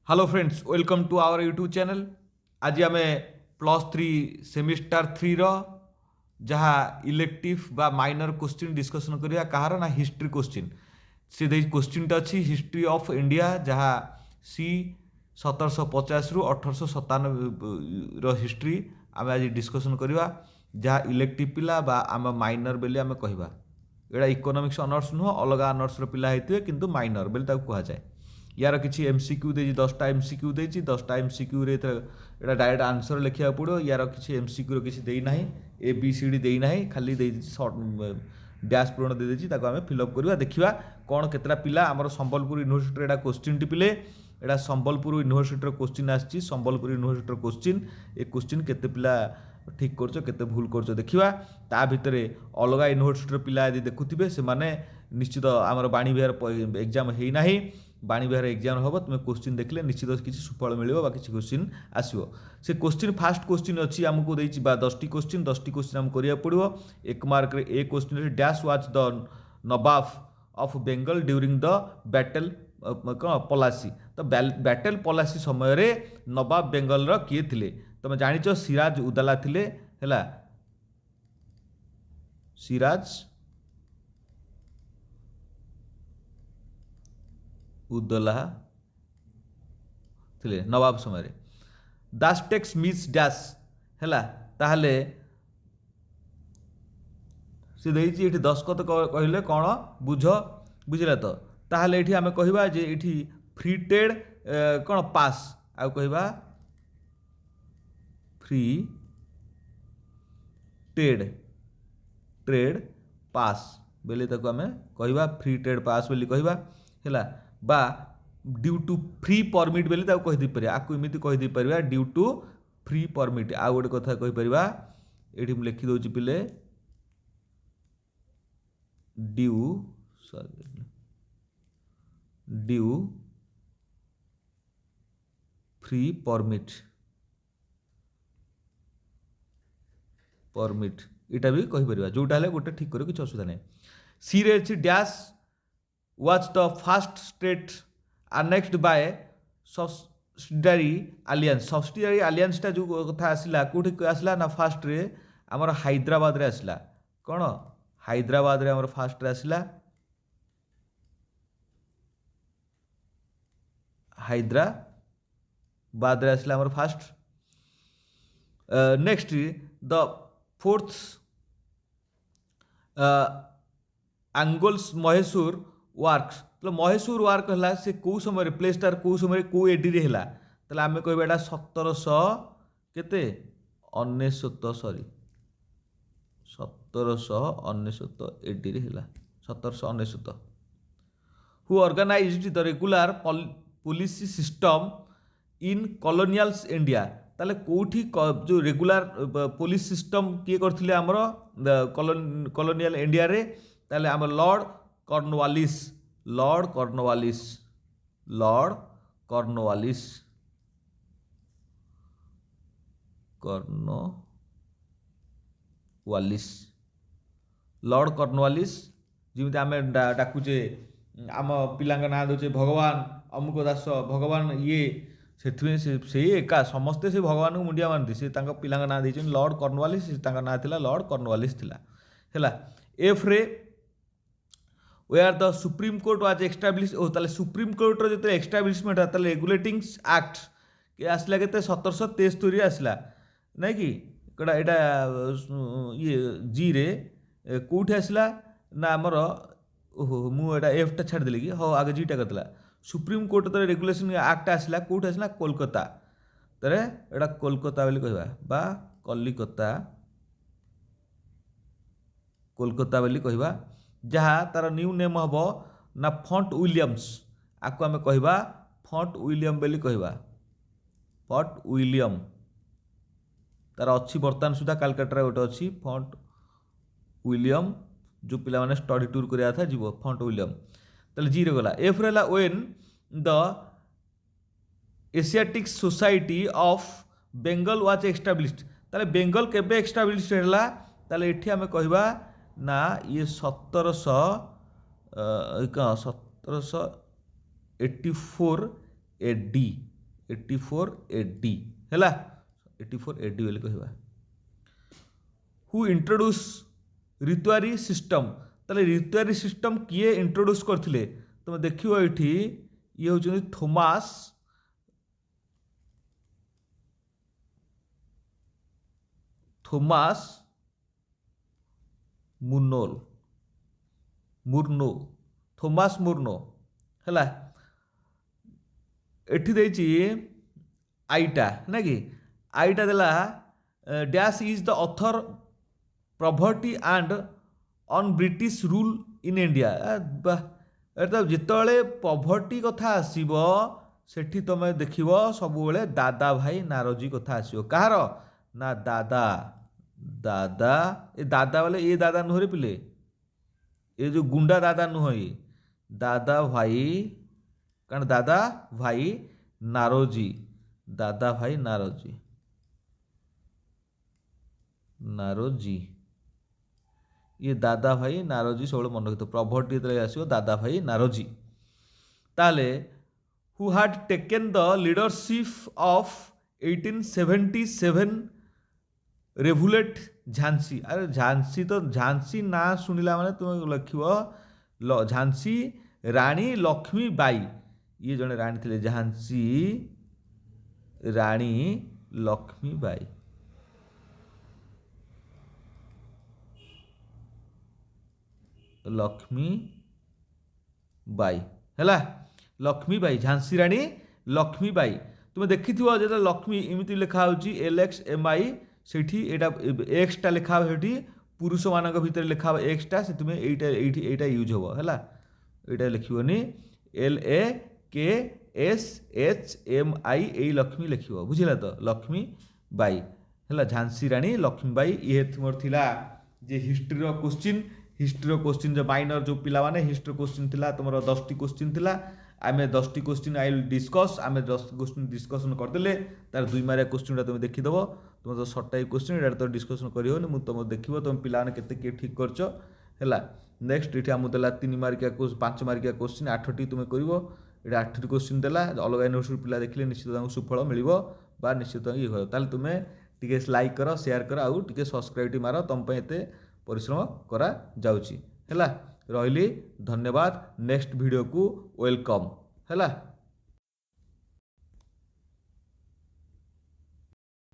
Hello friends, welcome to our YouTube channel. आज आम +3 semester 3 रो जहाँ इलेक्टिव बा माइनर क्वेश्चन डिस्कसन करिया कहार ना हिस्ट्री क्वेश्चन से दे क्वेश्चन अच्छी हिस्ट्री ऑफ इंडिया जहाँ सी 1750 रु 1897 रो हिस्ट्री आम आज डिस्कसन करिया जहाँ इलेक्टिव पिला बा आम माइनर बेली आम कहवा एटा इकोनॉमिक्स ऑनर्स नुह अलग ऑनर्स रो पिला हेतु किंतु माइनर बेली ताको कहा जाए। यार किसी एमसीक्यू देजी 10टा एमसीक्यू देजी 10टा एमसीक्यू रे एटा डायरेक्ट आंसर लिखा पड़ो। यार किसी एमसीक्यू किसी देना ए बी सी डी देना खाली सर्ट डैश पूरण दे देछि ताको आमे फिलअप करवा देखिबा कोन केतरा पिला हमर संबलपुर यूनिवर्सिटी एटा क्वेश्चन टिपिले एटा संबलपुर यूनिवर्सिटी क्वेश्चन आछि। संबलपुर यूनिवर्सिटी क्वेश्चन ए क्वेश्चन केते पिला ठीक करछो केते भूल करछो देखिबा ता भितरे अलगा यूनिवर्सिटी पिला यदि देखुथिबे से माने निश्चित आमर बाणी विहार एग्जाम हेई नाही बाणी विहार एग्जाम हम तुम क्वेश्चन देखले निश्चित किसी सुफल मिले कि क्वेश्चन आसो से क्वेश्चन फास्ट क्वेश्चन अच्छी आमको 10टी क्वेश्चन 10टी क्वेश्चन आमको करिया पड़ो। 1 मार्क रे a question dash was the nawab of Bengal during the battle Plassey तो बैटल पलासी समय रे नवाब बेंगल रो किए थिले तुम जानिच सिराज उदौला थिले हैला सिराज उदौला थिले नवाब समय रे दास्टेक्स मिस डैश हैला ताहले से देइछि एठी दस्खत कहले कोन बुझ बुझिला तो ताहले एठी आमे कहिबा जे एठी फ्री ट्रेड कोन पास आ कहिबा फ्री ट्रेड ट्रेड पास बेले ताको आमे कहिबा फ्री ट्रेड पास बेली कहिबा हैला बा ड्यू टू फ्री परमिट बेले ताको कहि दी परिया आकु इमिति कहि दी परिया ड्यू टू फ्री परमिट आ गोटे कथा कहि परिबा एठी हम लिखि दोछि पिले ड्यू फ्री परमिट परमिट इटा भी कहि परिबा जोटा हले गोटे ठीक करियो किछ असुविधा नै। सी रे अछि dash was the first state annexed by subsidiary alliance subsidiary alliance टा जो कथा आसिला कोठी आसिला ना फास्ट रे हमर हैदराबाद रे आसिला कोन हैदराबाद रे हमर फास्ट रे आसिला हैदराबाद रे आसिला हमर फास्ट। नेक्स्ट द फोर्थ आंगोल्स महेशूर वार्क्स तो महेशूर वार्क है से कौ समय प्लेस तार कौ समय कौ एडी रे हैला तले आमे कहबा एटा 1700 केते 19 सॉरी 1719 एडी रे हैला 1719 who organised the regular policy system in colonials India ताले कोठी जो रेगुलर पुलिस सिस्टम किए करथिले हमरो कॉलोनियल इंडिया रे ताले हम लॉर्ड कॉर्नवालिस जिमिति आमे डाकुचे आम पिलांग ना दोचे भगवान अमुक दास भगवान ये से एका समस्ते से भगवान को मुंडिया मानती से पिलांग ना देछन लॉर्ड कॉर्नवालिस तांका ना थिला लॉर्ड कॉर्नवालिस थिला हैला। एफ रे where the Supreme Court was establish ओ ताले सुप्रीम कोर्ट रो जते एस्टाब्लिशमेंट ताले रेगुलेटिंग एक्ट के आसला केते 1773 आसला नै कि कड़ा एटा ये जी रे कोठी आसला ना हमर ओहो मु एटा एफ टा छाड़ देली कि हो आगे जी टा करतला सुप्रीम कोर्ट तो रेगुलेशन एक्ट आसला कोठी आसला कोलकाता तरे एटा कोलकाता बेली कहबा बा कोलकाता बेली कहबा जहाँ तार न्यू नेम हम ना फॉन्ट विलियम्स आपको आम कहवा फॉन्ट विलियम बेली कहवा फॉन्ट विलियम तार अच्छी बर्तमान सुधा कालकाटा गोटे अच्छी फॉन्ट विलियम जो पिला माने स्टडी टूर करिया था जीवो फॉन्ट विलियम ताले जी रे गला। एफ रे when the Asiatic society of Bengal was established ताले बेंगल केबे एस्टाब्लिश्ड हैला ताले एठी आम कहवा ना ये 1784 AD 84 AD है 84 AD बोली कहवा हु इंट्रोड्यूस ऋतुआरी सिस्टम ताले ऋतुआरी सिस्टम किए इंट्रोड्यूस करथिले तुम देखियो एठी ये होचुनी थॉमस मुर्नो थॉमस मुर्नो है एठी देछि आईटा ना कि आईटा देला dash is the author property and on British rule in India जिते पॉवर्टी कथा आसब सेठी तुम देखिब सब दादा भाई नारोजी कथा आसो कହାର ना दादा दादा ए दादा बोले ये दादा नुह रे पिले ये जो गुंडा दादा नुह ये दादा भाई कारण दादा भाई नारोजी नारोजी ये दादा भाई नारोजी सब मन रखिए प्रॉपर्टी जो आसो दादा भाई नारोजी ताले who had taken the leadership of 1877 revolt Jhansi अरे झांसी तो झांसी ना शुणिला माने तुम लिख झांसी रानी लक्ष्मी बाई ये जड़े रानी थे झांसी रानी लक्ष्मी बाई है लक्ष्मी बाई झांसी रानी लक्ष्मी बाई तुम देखि जो लक्ष्मी इमिति लिखा LXMI सेठी एटा एक्सटा लिखा सेठी पुरुष मान भीतर लिखा एक्सटा से तुम्हें एटा यूज हम है यहाँ लिखनी LAKSHMI यही लक्ष्मी लिख बुझला तो लक्ष्मी बाई है झांसी रानी लक्ष्मी बाई ये मोर थिला जे हिस्ट्री क्वेश्चन जो माइनर जो पिला माने हिस्ट्री क्वेश्चन थिला तुमर 10 टी क्वेश्चन थिला आम 10 T question I will discuss आम 10 क्वेश्चन डिस्कसन करदेले तार 2 मार्किया क्वेश्चन तुम देखीदेव तुम तो सर्ट टाइप क्वेश्चन ये तो डिस्कसन करनी मुझे तुम देख तुम पाने के ठीक कर नेक्स्ट ये आम देला 3 मार्किया 5 मार्किया क्वेश्चन 8 टी तुम कर 8 टी क्वेश्चन देला अलग यूनिवर्सिटी पिला देखिले निश्चित सुफल मिल निश्चित ये कर तुम्हें टी लाइक कर शेयर कर आउ टे सब्सक्राइब मार तुम एत परिश्रम करा जाउची है रही धन्यवाद नेक्स्ट वीडियो को वेलकम है।